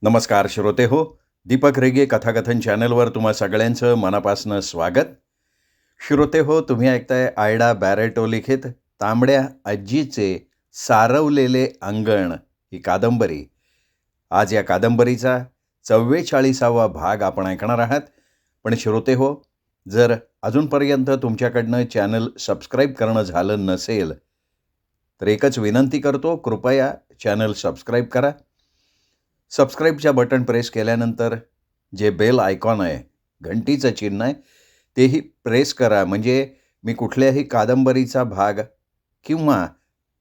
नमस्कार श्रोते हो. दीपक रेगे कथाकथन चॅनलवर तुम्हा सगळ्यांचं मनापासनं स्वागत. श्रोते हो, तुम्ही ऐकताय आयडा बॅरेटो लिखित तांबड्या आजीचे सारवलेले अंगण ही कादंबरी. आज या कादंबरीचा 44वा भाग आपण ऐकणार आहात. पण श्रोते हो, जर अजूनपर्यंत तुमच्याकडनं चॅनल सबस्क्राईब करणं झालं नसेल तर एकच विनंती करतो, कृपया चॅनल सबस्क्राईब करा. सबस्क्राईबच्या बटन प्रेस केल्यानंतर जे बेल आयकॉन आहे, घंटीचं चिन्ह आहे, तेही प्रेस करा. म्हणजे मी कुठल्याही कादंबरीचा भाग किंवा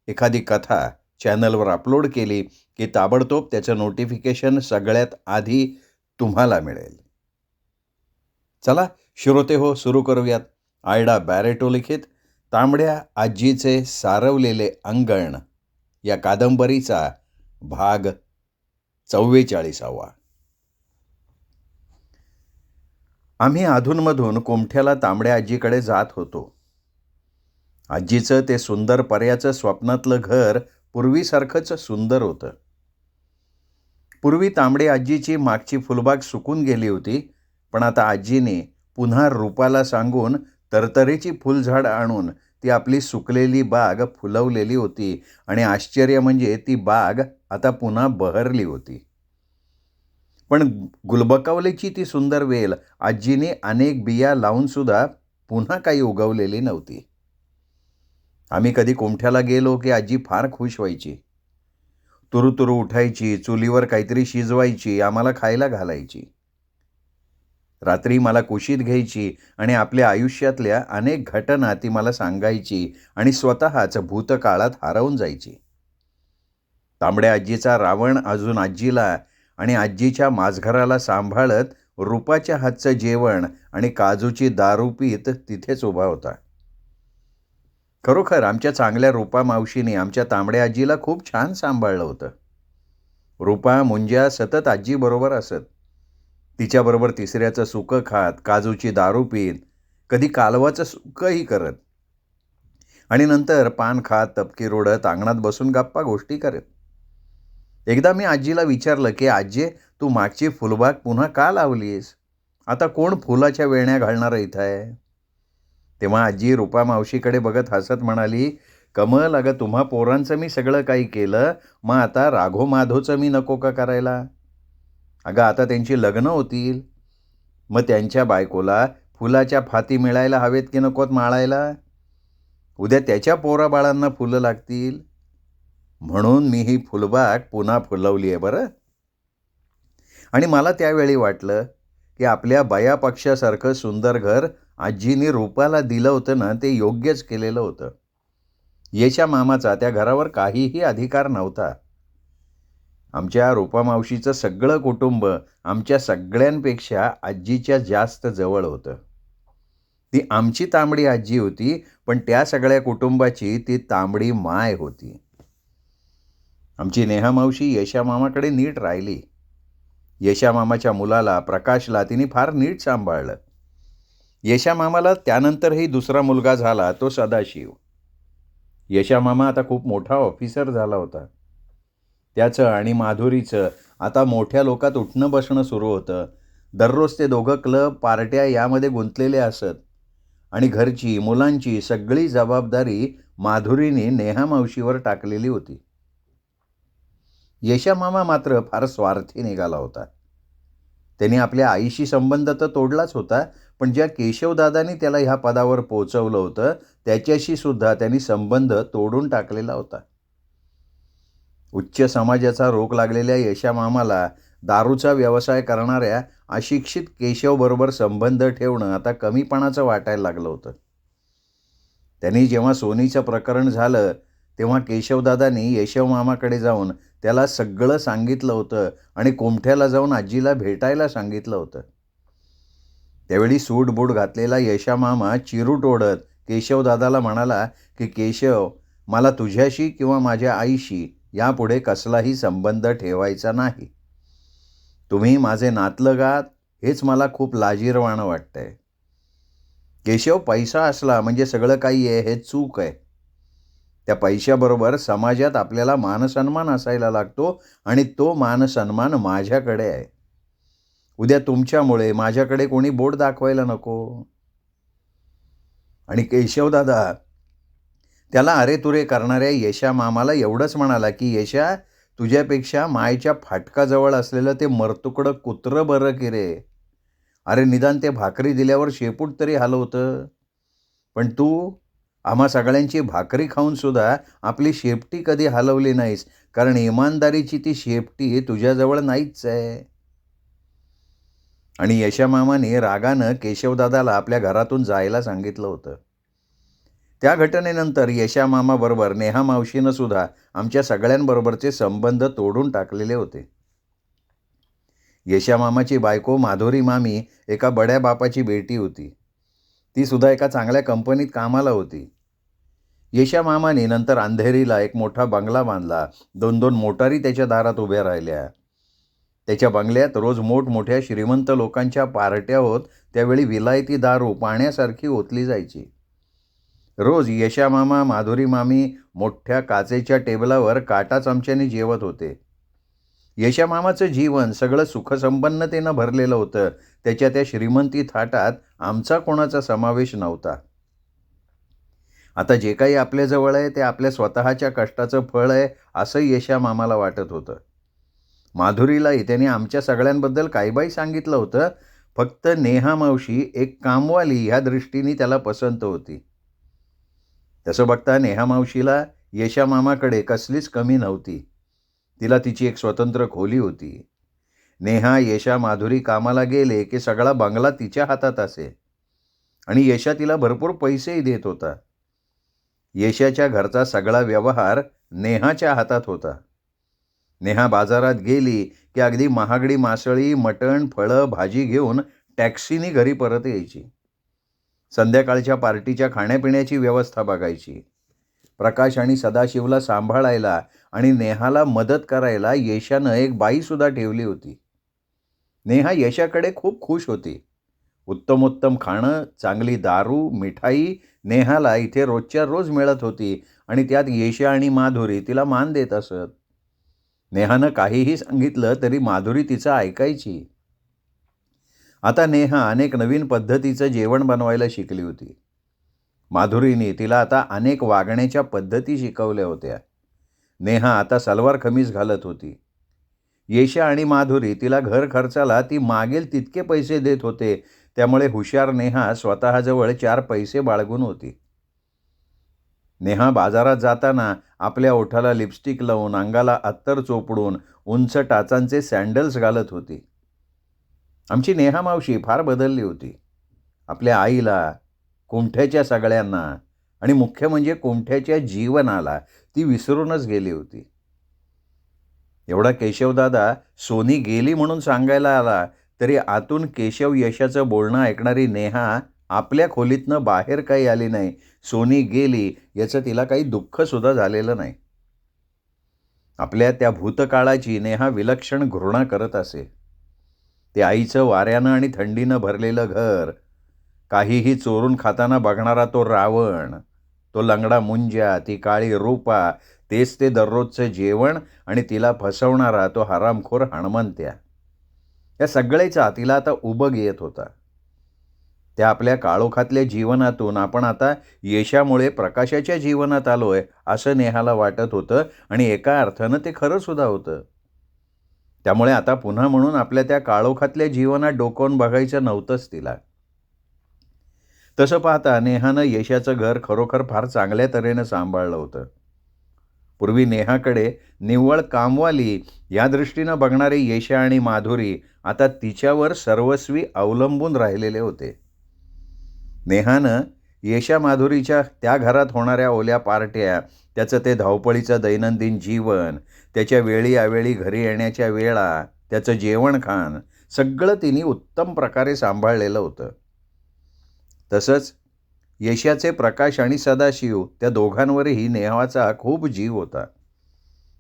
एखादी कथा चॅनलवर अपलोड केली की ताबडतोब त्याचं नोटिफिकेशन सगळ्यात आधी तुम्हाला मिळेल. चला श्रोते हो, सुरू करूयात आयडा बॅरेटो लिखित तांबड्या आजीचे सारवलेले अंगण या कादंबरीचा भाग 44वा. आम्ही अधूनमधून कोमठ्याला तांबड्या आजीकडे जात होतो. आजीचं ते सुंदर पर्याचं स्वप्नातलं घर पूर्वीसारखंच सुंदर होतं. पूर्वी तांबडी आजीची मागची फुलबाग सुकून गेली होती, पण आता आजीने पुन्हा रूपाला सांगून तरतरीची फुलझाड आणून ती आपली सुकलेली बाग फुलवलेली होती आणि आश्चर्य म्हणजे ती बाग आता पुन्हा बहरली होती. पण गुलबकावलीची ती सुंदर वेल आजीने अनेक बिया लावूनसुद्धा पुन्हा काही उगवलेली नव्हती. आम्ही कधी कोमठ्याला गेलो की आजी फार खुश व्हायची. तुरुतुरु उठायची, चुलीवर काहीतरी शिजवायची, आम्हाला खायला घालायची. रात्री मला कुशीत घ्यायची आणि आपल्या आयुष्यातल्या अनेक घटना ती मला सांगायची आणि स्वतःच भूतकाळात हरवून जायची. तांबड्या आजीचा रावण अजून आजीला आणि आजीच्या माझघराला सांभाळत रूपाच्या हातचं जेवण आणि काजूची दारू पीत तिथेच उभा होता. खरोखर आमच्या चांगल्या रूपा मावशीने आमच्या तांबड्या आजीला खूप छान सांभाळलं होतं. रूपा मुंज्या सतत आजीबरोबर असत. तिच्याबरोबर तिसऱ्याचं सुकं खात, काजूची दारू पीत, कधी कालवाचं सुकंही करत आणि नंतर पान खात, तपकी रोडत अंगणात बसून गप्पा गोष्टी करत. एकदा मी आजीला विचारलं की आजी, तू मागची फुलबाग पुन्हा का लावलीस? आता कोण फुलाच्या वेण्या घालणार इथं आहे? तेव्हा आजी रूपा मावशीकडे बघत हसत म्हणाली, कमल, अगं तुम्हा पोरांचं मी सगळं काही केलं, मग आता राघो माधोचं मी नको का करायला? अगं आता त्यांची लग्न होतील, मग त्यांच्या बायकोला फुलाच्या फाती मिळायला हवेत की नकोत माळायला? उद्या त्याच्या पोराबाळांना फुलं लागतील. म्हणून मी ही फुलबाग पुन्हा फुलवली आहे बरं. आणि मला त्यावेळी वाटलं की आपल्या बाया पक्षासारखं सुंदर घर आजीने रूपाला दिलं होतं ना, ते योग्यच केलेलं होतं. येशा मामाचा त्या घरावर काहीही अधिकार नव्हता. आमच्या रूपा मावशीचं सगळं कुटुंब आमच्या सगळ्यांपेक्षा आजीच्या जास्त जवळ होतं. ती आमची तांबडी आजी होती, पण त्या सगळ्या कुटुंबाची ती तांबडी माय होती. आमची नेहा मावशी यशा मामाकडे नीट राहिली. यशा मामाच्या मुलाला प्रकाशला तिने फार नीट सांभाळलं. यशा मामाला त्यानंतरही दुसरा मुलगा झाला, तो सदाशिव. यशा मामा आता खूप मोठा ऑफिसर झाला होता. त्याचं आणि माधुरीचं आता मोठ्या लोकात उठणं बसणं सुरू होतं. दररोज ते दोघं क्लब, पार्ट्या यामध्ये गुंतलेले असत आणि घरची, मुलांची सगळी जबाबदारी माधुरीने नेहा मावशीवर टाकलेली होती. यशा मामा मात्र फार स्वार्थी निघाला होता. त्यांनी आपल्या आईशी संबंध तर तोडलाच होता, पण ज्या केशवदादांनी त्याला ह्या पदावर पोहोचवलं होतं त्याच्याशी सुद्धा त्यांनी संबंध तोडून टाकलेला होता. उच्च समाजाचा रोग लागलेल्या यशा मामाला दारूचा व्यवसाय करणाऱ्या अशिक्षित केशवबरोबर संबंध ठेवणं आता कमीपणाचं वाटायला लागलं होतं. त्यांनी जेव्हा सोनीचं प्रकरण झालं तेव्हा केशवदादांनी यशव मामाकडे जाऊन त्याला सगळं सांगितलं होतं आणि कोमठ्याला जाऊन आजीला भेटायला सांगितलं होतं. त्यावेळी सूटबूट घातलेला यशा मामा चिरूट ओढत केशवदादाला म्हणाला की केशव, मला तुझ्याशी किंवा माझ्या आईशी यापुढे कसलाही संबंध ठेवायचा नाही. तुम्ही माझे नातलग आहात हेच मला खूप लाजिरवाणं वाटतंय. केशव, पैसा असला म्हणजे सगळं काही आहे हे चूक आहे. त्या पैशाबरोबर समाजात आपल्याला मानसन्मान असायला लागतो आणि तो मानसन्मान माझ्याकडे आहे. उद्या तुमच्यामुळे माझ्याकडे कोणी बोट दाखवायला नको. आणि केशवदादा त्याला अरेतुरे करणाऱ्या यशा मामाला एवढंच म्हणाला, की "यशा, तुझ्यापेक्षा मायेच्या फाटकाजवळ असलेलं ते मरतुकडं कुत्रं बरं की रे. अरे निदान ते भाकरी दिल्यावर शेपूट तरी हलवतं. पण तू आम्हा सगळ्यांची भाकरी खाऊन सुद्धा आपली शेपटी कधी हलवली नाहीस, कारण इमानदारीची ती शेपटी तुझ्याजवळ नाहीच आहे." आणि यशामामाने रागानं केशवदादाला आपल्या घरातून जायला सांगितलं होतं. त्या घटनेनंतर यशामामाबरोबर नेहा मावशीनं सुद्धा आमच्या सगळ्यांबरोबरचे संबंध तोडून टाकलेले होते. यशामामाची बायको माधुरी मामी एका बड्या बापाची बेटी होती. ती सुद्धा एका चांगल्या कंपनीत कामाला होती. यशामामाने नंतर अंधेरीला एक मोठा बंगला बांधला. 2-2 मोटारी त्याच्या दारात उभ्या राहिल्या. त्याच्या बंगल्यात रोज मोठमोठ्या श्रीमंत लोकांच्या पार्ट्या होत. त्यावेळी विलायती दारू पाण्यासारखी ओतली जायची. रोज यशामामा, माधुरी मामी मोठ्या काचेच्या टेबलावर काटा चमच्याने जेवत होते. यशामामाचं जीवन सगळं सुखसंपन्नतेनं भरलेलं होतं. त्याच्या त्या श्रीमंती थाटात आमचा कोणाचा समावेश नव्हता. आता जे काही आपल्याजवळ आहे ते आपल्या स्वतःच्या कष्टाचं फळ आहे असं यशामामाला वाटत होतं. माधुरीलाही त्याने आमच्या सगळ्यांबद्दल काही बाई सांगितलं होतं. फक्त नेहा मावशी एक कामवाली ह्या दृष्टीने त्याला पसंत होती. तसं बघता नेहा मावशीला यशामामाकडे कसलीच कमी नव्हती. तिला तिची एक स्वतंत्र खोली होती. नेहा, यशा, माधुरी कामाला गेले की सगळा बंगला तिच्या हातात असे आणि यशा तिला भरपूर पैसेही देत होता. यशाच्या घरचा सगळा व्यवहार नेहाच्या हातात होता. नेहा बाजारात गेली की अगदी महागडी मासळी, मटण, फळं, भाजी घेऊन टॅक्सीनी घरी परत यायची. संध्याकाळच्या पार्टीच्या खाण्यापिण्याची व्यवस्था बघायची. प्रकाश आणि सदाशिवला सांभाळायला आणि नेहाला मदत करायला यशानं एक बाईसुद्धा ठेवली होती. नेहा यशाकडे खूप खुश होती. उत्तमोत्तम खाणं, चांगली दारू, मिठाई नेहाला इथे रोजच्या रोज मिळत होती आणि त्यात यशा आणि माधुरी तिला मान देत असत. नेहानं काहीही सांगितलं तरी माधुरी तिचं ऐकायची. आता नेहा अनेक नवीन पद्धतीचं जेवण बनवायला शिकली होती. माधुरीने तिला आता अनेक वागण्याच्या पद्धती शिकवल्या होत्या. नेहा आता सलवार कमीज घालत होती. यशा आणि माधुरी तिला घर खर्चाला ती मागेल तितके पैसे देत होते. त्यामुळे हुशार नेहा स्वतःजवळ 4 पैसे बाळगून होती. नेहा बाजारात जाताना आपल्या ओठाला लिपस्टिक लावून, अंगाला अत्तर चोपडून, उंच टाचांचे सँडल्स घालत होती. आमची नेहा मावशी फार बदलली होती. आपल्या आईला, कुमठ्याच्या सगळ्यांना आणि मुख्य म्हणजे कुमठ्याच्या जीवनाला ती विसरूनच गेली होती. एवढा केशवदादा सोनी गेली म्हणून सांगायला आला तरी आतून केशव यशाचं बोलणं ऐकणारी नेहा आपल्या खोलीतनं बाहेर काही आली नाही. सोनी गेली याचं तिला काही दुःखसुद्धा झालेलं नाही. आपल्या त्या भूतकाळाची नेहा विलक्षण घृणा करत असे. ते आईचं वाऱ्यानं आणि थंडीनं भरलेलं घर, काहीही चोरून खाताना बघणारा तो रावण, तो लंगडा मुंज्या, ती काळी रूपा, तेच ते दररोजचं जेवण आणि तिला फसवणारा तो हरामखोर हणमंत्या, या सगळ्याचा तिला आता उबग येत होता. त्या आपल्या काळोखातल्या जीवनातून आपण आता यशामुळे प्रकाशाच्या जीवनात आलोय असं नेहाला वाटत होतं आणि एका अर्थानं ते खरं सुद्धा होतं. त्यामुळे आता पुन्हा म्हणून आपल्या त्या काळोखातल्या जीवनात डोकावून बघायचं नव्हतंच तिला. तसं पाहता नेहानं यशाचं घर खरोखर फार चांगल्या तऱ्हेनं सांभाळलं होतं. पूर्वी नेहाकडे निव्वळ कामवाली या दृष्टीनं बघणारे यशा आणि माधुरी आता तिच्यावर सर्वस्वी अवलंबून राहिलेले होते. नेहानं यशा माधुरीच्या त्या घरात होणाऱ्या ओल्या पार्ट्या, त्याचं ते धावपळीचं दैनंदिन जीवन, त्याच्या वेळी अवेळी घरी येण्याच्या वेळा, त्याचं जेवणखाण सगळं तिने उत्तम प्रकारे सांभाळलेलं होतं. तसंच यशाचे प्रकाश आणि सदाशिव त्या दोघांवरही नेहाचा खूप जीव होता.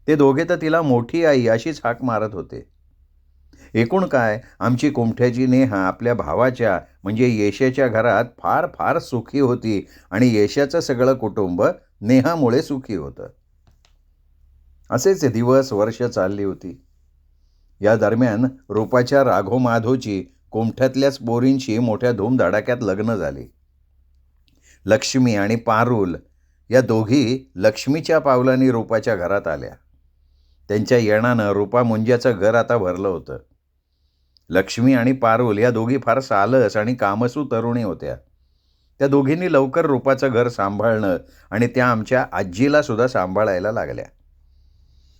ते दोघे तर तिला मोठी आई अशीच हाक मारत होते. एकूण काय, आमची कुमठ्याची नेहा आपल्या भावाच्या म्हणजे यशाच्या घरात फार फार सुखी होती आणि यशाचं सगळं कुटुंब नेहामुळे सुखी होतं. असेच दिवस वर्ष चालली होती. या दरम्यान रूपाच्या राघो माधोची कोमठ्यातल्याच पोरींशी मोठ्या धूमधडाक्यात लग्न झाली. लक्ष्मी आणि पारुल या दोघी लक्ष्मीच्या पावलांनी रूपाच्या घरात आल्या. त्यांच्या येण्यानं रूपा मुंज्याचं घर आता भरलं होतं. लक्ष्मी आणि पारुल या दोघी फार सालस आणि कामसू तरुणी होत्या. त्या दोघींनी लवकर रूपाचं घर सांभाळणं आणि त्या आमच्या आजीला सुद्धा सांभाळायला लागल्या.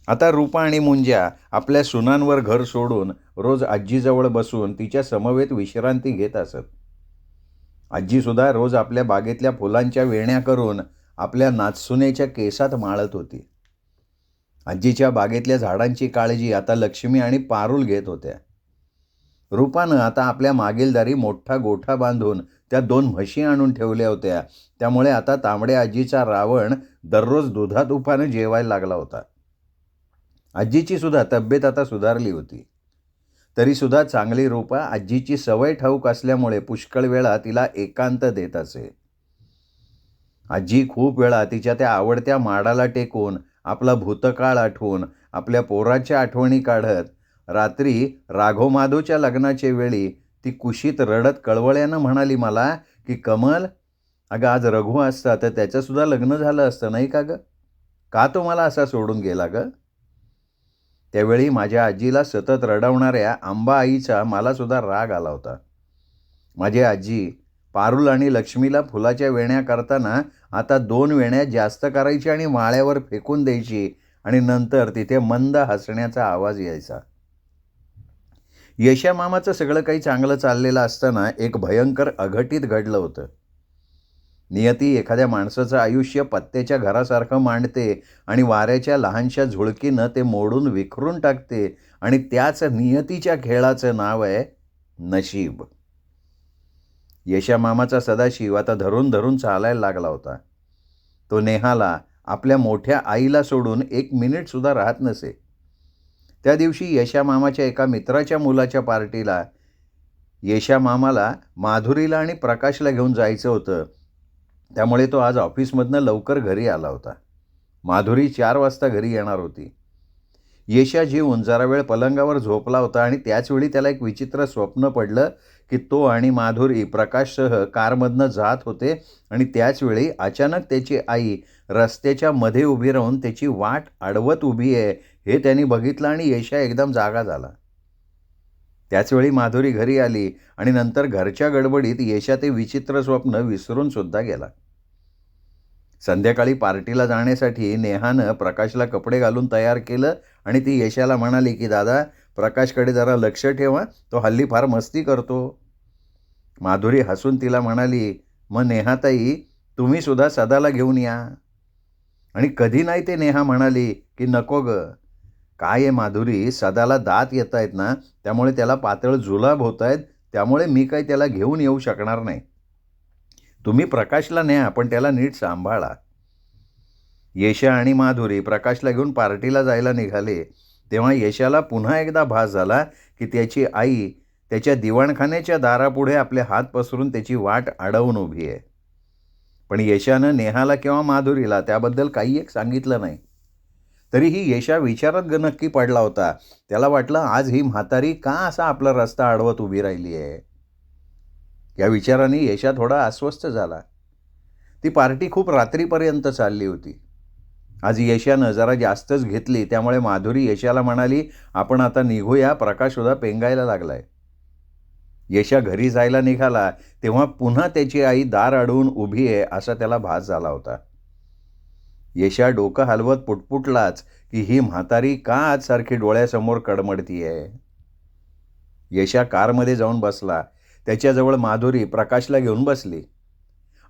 आता रूपा आणि मुंज्या आपल्या सुनांवर घर सोडून रोज आजीजवळ बसून तिच्या समवेत विश्रांती घेत असत. आजीसुद्धा रोज आपल्या बागेतल्या फुलांच्या वेण्या करून आपल्या नाचसुनेच्या केसात माळत होती. आजीच्या बागेतल्या झाडांची काळजी आता लक्ष्मी आणि पारुल घेत होत्या. रूपानं आता आपल्या मागील दारी मोठा गोठा बांधून त्या 2 म्हशी आणून ठेवल्या होत्या. त्यामुळे आता तांबड्या आजीचा रावण दररोज दुधात उपानं जेवायला लागला होता. आजीची सुद्धा तब्येत आता सुधारली होती. तरीसुद्धा चांगली रूपा आजीची सवय ठाऊक असल्यामुळे पुष्कळ वेळा तिला एकांत देत असे. आजी खूप वेळा तिच्या त्या आवडत्या माडाला टेकून आपला भूतकाळ आठवून आपल्या पोराच्या आठवणी काढत रात्री राघोमाधोच्या लग्नाच्या वेळी ती कुशीत रडत कळवळ्यानं म्हणाली मला की कमल, अगं आज रघु असता तर त्याचंसुद्धा लग्न झालं असतं नाही का गं? का तो मला असा सोडून गेला गं? त्यावेळी माझ्या आजीला सतत रडवणाऱ्या आंबा आईचा मलासुद्धा राग आला होता. माझी आजी पारुल आणि लक्ष्मीला फुलाच्या वेण्या करताना आता 2 वेण्या जास्त करायची आणि माळ्यावर फेकून द्यायची आणि नंतर तिथे मंद हसण्याचा आवाज यायचा. यशा मामाचं सगळं काही चांगलं चाललेलं असताना एक भयंकर अघटित घडलं होतं. नियती एखाद्या माणसाचं आयुष्य पत्त्याच्या घरासारखं मांडते आणि वाऱ्याच्या लहानशा झुळकीनं ते मोडून विखरून टाकते आणि त्याच नियतीच्या खेळाचं नाव आहे नशीब. यशा मामाचा सदाशिव आता धरून धरून चालायला लागला होता. तो नेहाला आपल्या मोठ्या आईला सोडून 1 मिनिटसुद्धा राहत नसे. त्या दिवशी यशा मामाच्या एका मित्राच्या मुलाच्या पार्टीला यशा मामाला माधुरीला आणि प्रकाशला घेऊन जायचं होतं. त्यामुळे तो आज ऑफिसमधनं लवकर घरी आला होता. माधुरी 4 वाजता घरी येणार होती. यशा जेवून जरा वेळ पलंगावर झोपला होता आणि त्याचवेळी त्याला एक विचित्र स्वप्न पडलं की तो आणि माधुरी प्रकाशसह कारमधनं जात होते आणि त्याचवेळी अचानक त्याची आई रस्त्याच्या मध्ये उभी राहून त्याची वाट अडवत उभी आहे हे त्यांनी बघितलं आणि यशा एकदम जागा झाला. त्याचवेळी माधुरी घरी आली आणि नंतर घरच्या गडबडीत यशा ते विचित्र स्वप्न विसरून सुद्धा गेला. संध्याकाळी पार्टीला जाण्यासाठी नेहानं प्रकाशला कपडे घालून तयार केलं आणि ती यशाला म्हणाली की दादा, प्रकाशकडे जरा लक्ष ठेवा, तो हल्ली फार मस्ती करतो. माधुरी हसून तिला म्हणाली, मग नेहाताई तुम्ही सुद्धा सदाला घेऊन या. आणि कधी नाही ते नेहा म्हणाली की नको ग. काय आहे माधुरी, सदाला दात येत आहेत ना, त्यामुळे त्याला पातळ जुलाब होत आहेत, त्यामुळे मी काही त्याला घेऊन येऊ शकणार नाही. तुम्ही प्रकाशला न्या पण त्याला नीट सांभाळा. यशा आणि माधुरी प्रकाशला घेऊन पार्टीला जायला निघाले तेव्हा यशाला पुन्हा एकदा भास झाला की त्याची आई त्याच्या दिवाणखान्याच्या दारापुढे आपले हात पसरून त्याची वाट अडवून उभी आहे. पण यशानं नेहाला किंवा माधुरीला त्याबद्दल काही एक सांगितलं नाही. तरीही यशा विचारात नक्की पडला होता. त्याला वाटलं आज ही म्हातारी का असा आपला रस्ता अडवत उभी राहिली आहे. या विचाराने यशा थोडा अस्वस्थ झाला. ती पार्टी खूप रात्रीपर्यंत चालली होती. आज यशानं जरा जास्तच घेतली त्यामुळे माधुरी यशाला म्हणाली, आपण आता निघूया, प्रकाशसुद्धा पेंगायला लागलाय. यशा घरी जायला निघाला तेव्हा पुन्हा त्याची आई दार अडवून उभी आहे असा त्याला भास झाला होता. यशा डोकं हलवत पुटपुटलाच की ही म्हातारी का आज सारखी डोळ्यासमोर कडमडतीये. यशा कारमध्ये जाऊन बसला. त्याच्याजवळ माधुरी प्रकाशला घेऊन बसली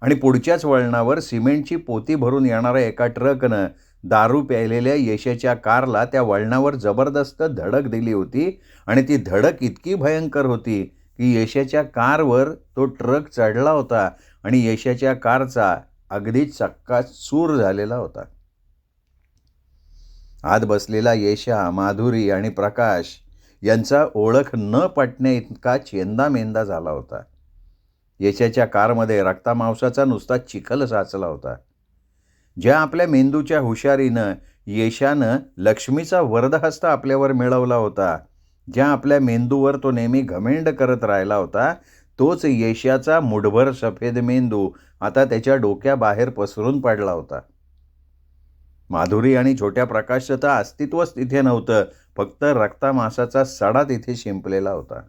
आणि पुढच्याच वळणावर सिमेंटची पोती भरून येणाऱ्या एका ट्रकनं दारू प्यायलेल्या यशाच्या कारला त्या वळणावर जबरदस्त धडक दिली होती आणि ती धडक इतकी भयंकर होती की यशाच्या कारवर तो ट्रक चढला होता आणि यशाच्या कारचा अगदी चक्काचूर झालेला होता. आत बसलेला यशा, माधुरी आणि प्रकाश यांचा ओळख न पटण्या इतका चेंदामेंदा झाला होता. यशाच्या कारमध्ये रक्तामांसाचा नुसता चिखल साचला होता. ज्या आपल्या मेंदूच्या हुशारीनं यशानं लक्ष्मीचा वरदहस्त आपल्यावर मिळवला होता, ज्या आपल्या मेंदूवर तो नेहमी घमेंड करत राहिला होता, तोच यशाचा मुठभर सफेद मेंदू आता त्याच्या डोक्याबाहेर पसरून पडला होता. माधुरी आणि छोट्या प्रकाशचं तर अस्तित्वच तिथे नव्हतं, फक्त रक्तामांसाचा सडा तिथे शिंपलेला होता.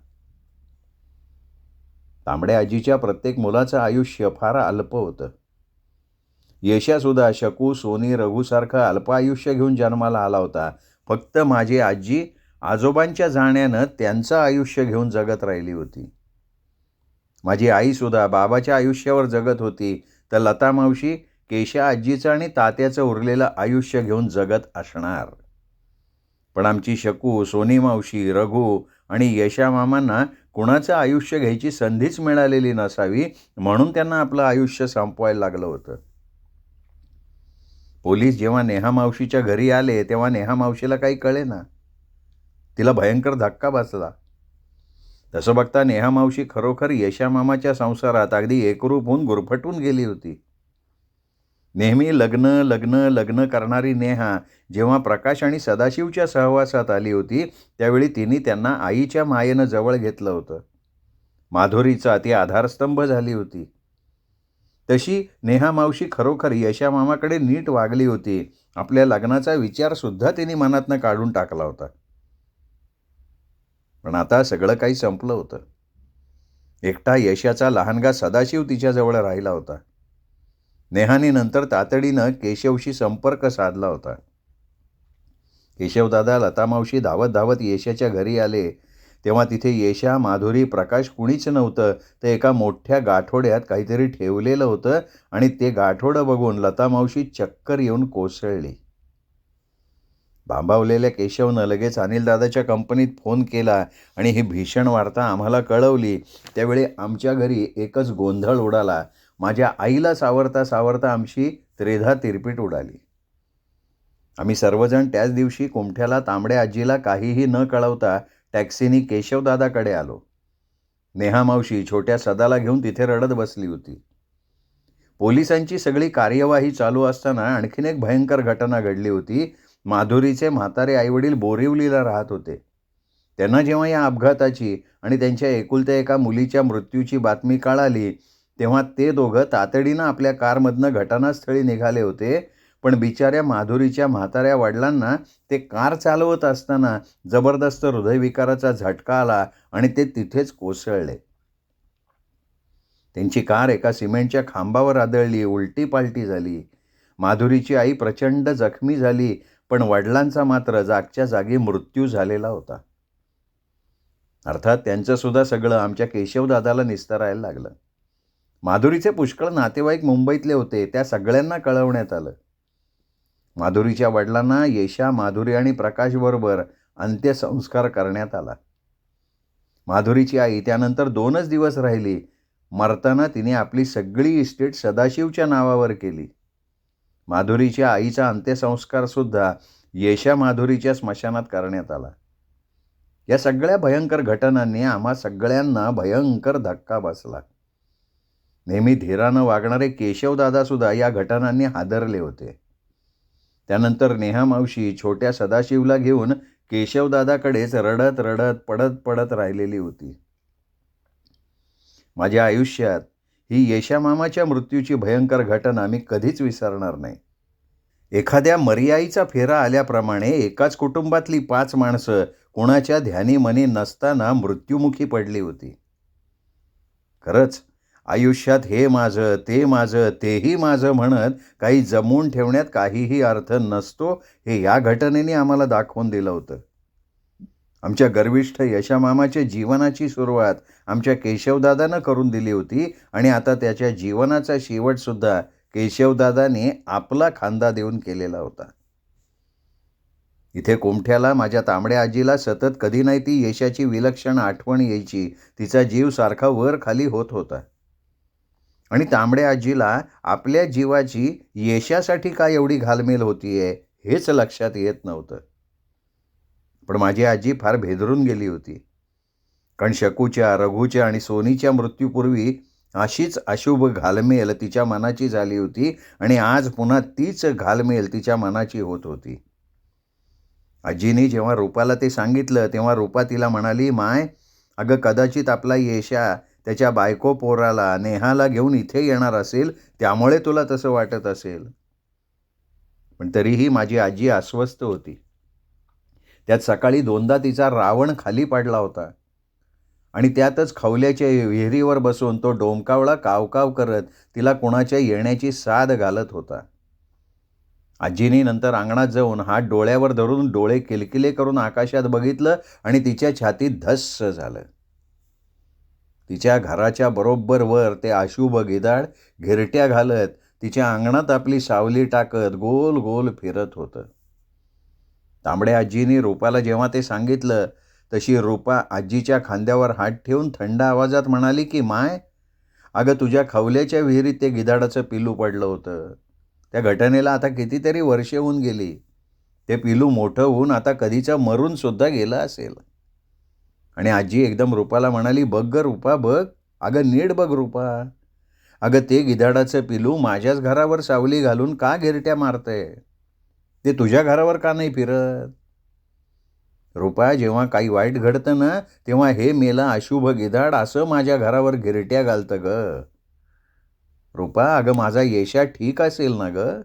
तांबड्या आजीच्या प्रत्येक मुलाचं आयुष्य फार अल्प होतं. यशासुद्धा शकू, सोनी, रघूसारखं अल्प आयुष्य घेऊन जन्माला आला होता. फक्त माझी आजी आजोबांच्या जाण्यानं त्यांचं आयुष्य घेऊन जगत राहिली होती. माझी आईसुद्धा बाबाच्या आयुष्यावर जगत होती, तर लता मावशी केशा आजीचं आणि तात्याचं उरलेलं आयुष्य घेऊन जगत असणार. पण आमची शकू, सोनी मावशी, रघू आणि यशा मामांना कुणाचं आयुष्य घ्यायची संधीच मिळालेली नसावी, म्हणून त्यांना आपलं आयुष्य संपवायला लागलं होतं. पोलीस जेव्हा नेहा मावशीच्या घरी आले, तेव्हा नेहा मावशीला काही कळेना. तिला भयंकर धक्का बसला. तसं बघता नेहा मावशी खरोखर यशा मामाच्या संसारात अगदी एकरूप होऊन गुरफटून गेली होती. नेहमी लग्न लग्न लग्न करणारी नेहा जेव्हा प्रकाश आणि सदाशिवच्या सहवासात आली होती, त्यावेळी तिने त्यांना आईच्या मायेनं जवळ घेतलं होतं. माधुरीचा ती आधारस्तंभ झाली होती. तशी नेहा मावशी खरोखर यशा मामाकडे नीट वागली होती. आपल्या लग्नाचा विचारसुद्धा तिने मनातनं काढून टाकला होता. पण आता सगळं काही संपलं होतं. एकटा यशाचा लहानगा सदाशिव तिच्याजवळ राहिला होता. नेहाने नंतर तातडीनं केशवशी संपर्क साधला होता. केशवदादा, लतामावशी धावत धावत यशाच्या घरी आले, तेव्हा तिथे यशा, माधुरी, प्रकाश कुणीच नव्हतं. तर एका मोठ्या गाठोड्यात काहीतरी ठेवलेलं होतं आणि ते गाठोडं बघून लतामावशी चक्कर येऊन कोसळली. भांबावलेल्या केशवनं लगेच अनिलदादाच्या कंपनीत फोन केला आणि ही भीषण वार्ता आम्हाला कळवली. त्यावेळी आमच्या घरी एकच गोंधळ उडाला. माझ्या आईला सावरता सावरता आमची त्रेधा तिरपीट उडाली. आम्ही सर्वजण त्याच दिवशी कुमठ्याला तांबड्या आजीला काहीही न कळवता टॅक्सीनी केशवदादाकडे आलो. नेहा मावशी छोट्या सदाला घेऊन तिथे रडत बसली होती. पोलिसांची सगळी कार्यवाही चालू असताना आणखीन एक भयंकर घटना घडली होती. माधुरीचे म्हातारे आईवडील बोरिवलीला राहत होते. त्यांना जेव्हा या अपघाताची आणि त्यांच्या एकुलत्या एका मुलीच्या मृत्यूची बातमी कळाली, तेव्हा ते दोघं तातडीनं आपल्या कारमधनं घटनास्थळी निघाले होते. पण बिचाऱ्या माधुरीच्या म्हाताऱ्या वडिलांना ते कार चालवत असताना जबरदस्त हृदयविकाराचा झटका आला आणि ते तिथेच कोसळले. त्यांची कार एका सिमेंटच्या खांबावर आदळली, उलटी पालटी झाली. माधुरीची आई प्रचंड जखमी झाली, पण वडिलांचा मात्र जागच्या जागी मृत्यू झालेला होता. अर्थात त्यांचंसुद्धा सगळं आमच्या केशवदादाला निस्तरायला लागलं. माधुरीचे पुष्कळ नातेवाईक मुंबईतले होते, त्या सगळ्यांना कळवण्यात आलं. माधुरीच्या वडिलांना यशा, माधुरी आणि प्रकाशबरोबर अंत्यसंस्कार करण्यात आला. माधुरीची आई त्यानंतर 2च दिवस राहिली. मरताना तिने आपली सगळी इस्टेट सदाशिवच्या नावावर केली. माधुरीच्या आईचा अंत्यसंस्कारसुद्धा यशा माधुरीच्या स्मशानात करण्यात आला. या सगळ्या भयंकर घटनांनी आम्हा सगळ्यांना भयंकर धक्का बसला. नेहमी धीरानं वागणारे केशवदादासुद्धा या घटनांनी हादरले होते. त्यानंतर नेहा मावशी छोट्या सदाशिवला घेऊन केशवदादाकडेच रडत रडत पडत पडत राहिलेली होती. माझ्या आयुष्यात ही यशा मामाच्या मृत्यूची भयंकर घटना मी कधीच विसरणार नाही. एखाद्या मर्याईचा फेरा आल्याप्रमाणे एकाच कुटुंबातली 5 माणसं कोणाच्या ध्यानी मनी नसताना मृत्युमुखी पडली होती. खरंच आयुष्यात हे माझं, ते माझं, तेही माझं म्हणत काही जमवून ठेवण्यात काहीही अर्थ नसतो, हे या घटनेने आम्हाला दाखवून दिलं होतं. आमच्या गर्विष्ठ यशामामाच्या जीवनाची सुरुवात आमच्या केशवदादानं करून दिली होती आणि आता त्याच्या जीवनाचा शेवटसुद्धा केशवदादाने आपला खांदा देऊन केलेला होता. इथे कुमठ्याला माझ्या तांबड्या आजीला सतत कधी नाही ती यशाची विलक्षण आठवण यायची. तिचा जीव सारखा वर खाली होत होता आणि तांबड्या आजीला आपल्या जीवाची यशासाठी काय एवढी घालमेल होतीये हेच लक्षात येत नव्हतं. पण माझी आजी फार भेदरून गेली होती. कारण शकूच्या, रघूच्या आणि सोनीच्या मृत्यूपूर्वी अशीच अशुभ घालमेल तिच्या मनाची झाली होती आणि आज पुन्हा तीच घालमेल तिच्या मनाची होत होती. आजीनी जेव्हा रूपाला ते सांगितलं तेव्हा रूपा तिला म्हणाली, "माय, अगं कदाचित आपला येशा त्याच्या बायको पोराला नेहाला घेऊन इथे येणार असेल, त्यामुळे तुला तसं वाटत असेल." पण तरीही माझी आजी अस्वस्थ होती. त्यात सकाळी 2दा तिचा रावण खाली पडला होता आणि त्यातच खवल्याच्या विहिरीवर बसून तो डोमकावळा कावकाव करत तिला कुणाच्या येण्याची साद घालत होता. आजीनी नंतर अंगणात जाऊन हात डोळ्यावर धरून डोळे किलकिले करून आकाशात बघितलं आणि तिच्या छातीत धस्स झालं. तिच्या घराच्या बरोबर वर ते अशुभ गिधाड घिरट्या घालत तिच्या अंगणात आपली सावली टाकत गोल गोल फिरत होतं. तांबड्या आजीनी रूपाला जेव्हा ते सांगितलं तशी रूपा आजीच्या खांद्यावर हात ठेवून थंड आवाजात म्हणाली की, "माय, अगं तुझ्या खवल्याच्या विहिरीत ते गिधाडाचं पिलू पडलं होतं. त्या घटनेला आता कितीतरी वर्षे होऊन गेली. ते पिलू मोठं होऊन आता कधीचं मरून सुद्धा गेलं असेल." आणि आजी एकदम रूपाला म्हणाली, "बघ ग रूपा, बघ. अगं नीट बघ रूपा. अगं ते गिधाडाचं पिलू माझ्याच घरावर सावली घालून का गिरट्या मारतंय? ते तुझ्या घरावर का नाही फिरत? रूपा, जेव्हा काही वाईट घडतं ना, तेव्हा हे मेला अशुभ गिधाड असं माझ्या घरावर गिरट्या घालतं ग. रूपा, अगं माझा येशा ठीक असेल ना ग?"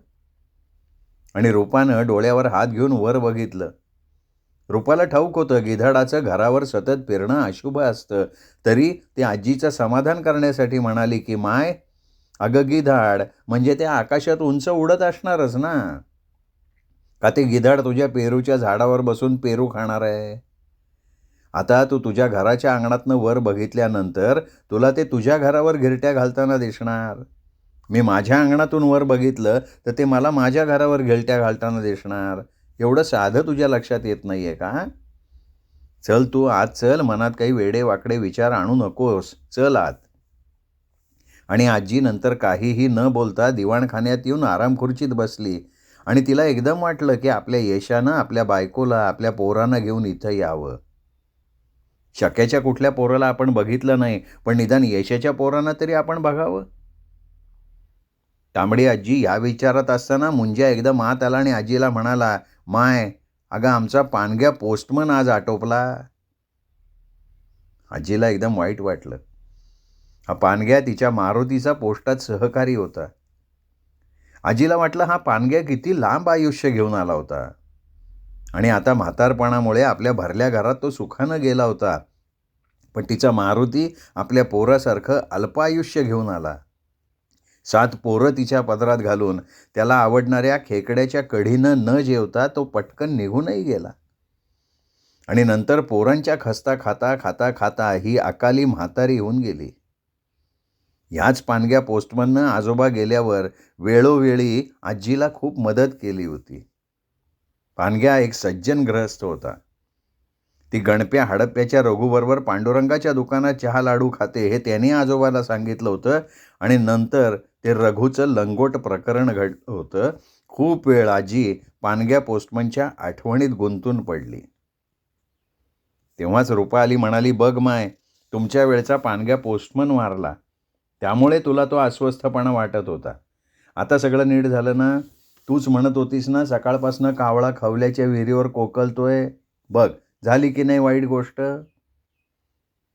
आणि रूपानं डोळ्यावर हात घेऊन वर बघितलं. रूपाला ठाऊक होतं गिधाडाचं घरावर सतत फिरणं अशुभ असतं. तरी ती आजीचं समाधान करण्यासाठी म्हणाली की, "माय, अगं गिधाड म्हणजे ते आकाशात उंच उडत असणारच ना. का ते गिधाड तुझ्या पेरूच्या झाडावर बसून पेरू खाणार आहे? आता तू तुझ्या घराच्या अंगणातनं वर बघितल्यानंतर तुला ते तुझ्या घरावर गिरट्या घालताना दिसणार. मी माझ्या अंगणातून वर बघितलं तर ते मला माझ्या घरावर गिरट्या घालताना दिसणार. एवढं साधं तुझ्या लक्षात येत नाहीये का? चल तू आत चल, मनात काही वेडेवाकडे विचार आणू नकोस. चल आत." आणि आजी नंतर काहीही न बोलता दिवाणखान्यात येऊन आरामखुर्चीत बसली आणि तिला एकदम वाटलं की आपल्या येशानं आपल्या बायकोला, आपल्या पोरांना घेऊन इथं यावं. शक्याच्या कुठल्या पोराला आपण बघितलं नाही, पण निदान यशाच्या पोरांना तरी आपण बघावं. तांबडी आजी या विचारात असताना मुंज्या एकदम आत आला आणि आजीला म्हणाला, "माय, अगं आमचा पानग्या पोस्टमन आज आटोपला." आजीला एकदम वाईट वाटलं. हा पानग्या तिच्या मारुतीचा पोस्टात सहकारी होता. आजीला वाटलं हा पानग्या किती लांब आयुष्य घेऊन आला होता आणि आता म्हातारपणामुळे आपल्या भरल्या घरात तो सुखानं गेला होता. पण तिचा मारुती आपल्या पोरासारखं अल्पायुष्य घेऊन आला. 7 पोरं तिच्या पदरात घालून त्याला आवडणाऱ्या खेकड्याच्या कढीनं न जेवता तो पटकन निघूनही गेला. आणि नंतर पोरांच्या खस्ता खाता खाता खाता ही अकाली म्हातारी होऊन गेली. ह्याच पानग्या पोस्टमननं आजोबा गेल्यावर वेळोवेळी आजीला खूप मदत केली होती. पानग्या एक सज्जन गृहस्थ होता. ती गणप्या हडप्प्याच्या रघुबरोबर पांडुरंगाच्या दुकानात चहा लाडू खाते हे त्याने आजोबाला सांगितलं होतं आणि नंतर ते रघुचं लंगोट प्रकरण घडलं होतं. खूप वेळ आजी पानग्या पोस्टमनच्या आठवणीत गुंतून पडली. तेव्हाच रूपा आली, म्हणाली, "बघ माय, तुमच्या वेळचा पानग्या पोस्टमन वारला. त्यामुळे तुला तो अस्वस्थपणा वाटत होता. आता सगळं नीट झालं ना? तूच म्हणत होतीस ना सकाळपासनं कावळा खवल्याच्या विहिरीवर कोकलतोय. बघ, झाली की नाही वाईट गोष्ट?"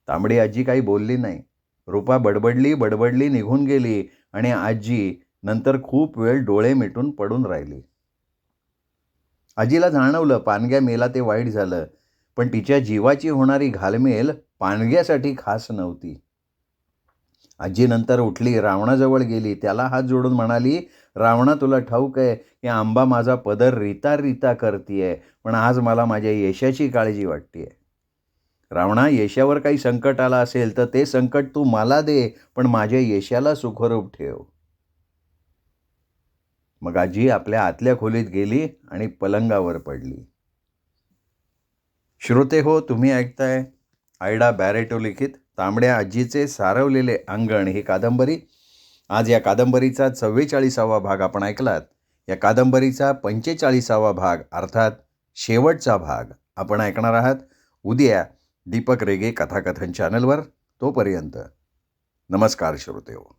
तांबडी आजी काही बोलली नाही. रूपा बडबडली निघून गेली आणि आजी नंतर खूप वेळ डोळे मिटून पडून राहिली. आजीला जाणवलं पानग्या मेला ते वाईट झालं, पण तिच्या जीवाची होणारी घालमेल पानग्यासाठी खास नव्हती. आजी नंतर उठली, रावणाजवळ गेली, त्याला हात जोडून म्हणाली, "रावणा, तुला ठाऊक आहे की आंबा माझा पदर रीता करतीये, पण आज मला माझ्या यशाची काळजी वाटतेय. रावणा, यशावर काही संकट आलं असेल तर ते संकट तू मला दे, पण माझ्या यशाला सुखरूप ठेव." मग आजी आपल्या आतल्या खोलीत गेली आणि पलंगावर पडली. श्रोते हो, तुम्ही ऐकताय आयडा बॅरेटो लिखित तांबड्या आजीचे सारवलेले अंगण ही कादंबरी. आज या कादंबरीचा 44वा भाग आपण ऐकलात. या कादंबरीचा 45वा भाग अर्थात शेवटचा भाग आपण ऐकणार आहात उद्या दीपक रेगे कथाकथन चॅनलवर. तोपर्यंत नमस्कार श्रोतेहो.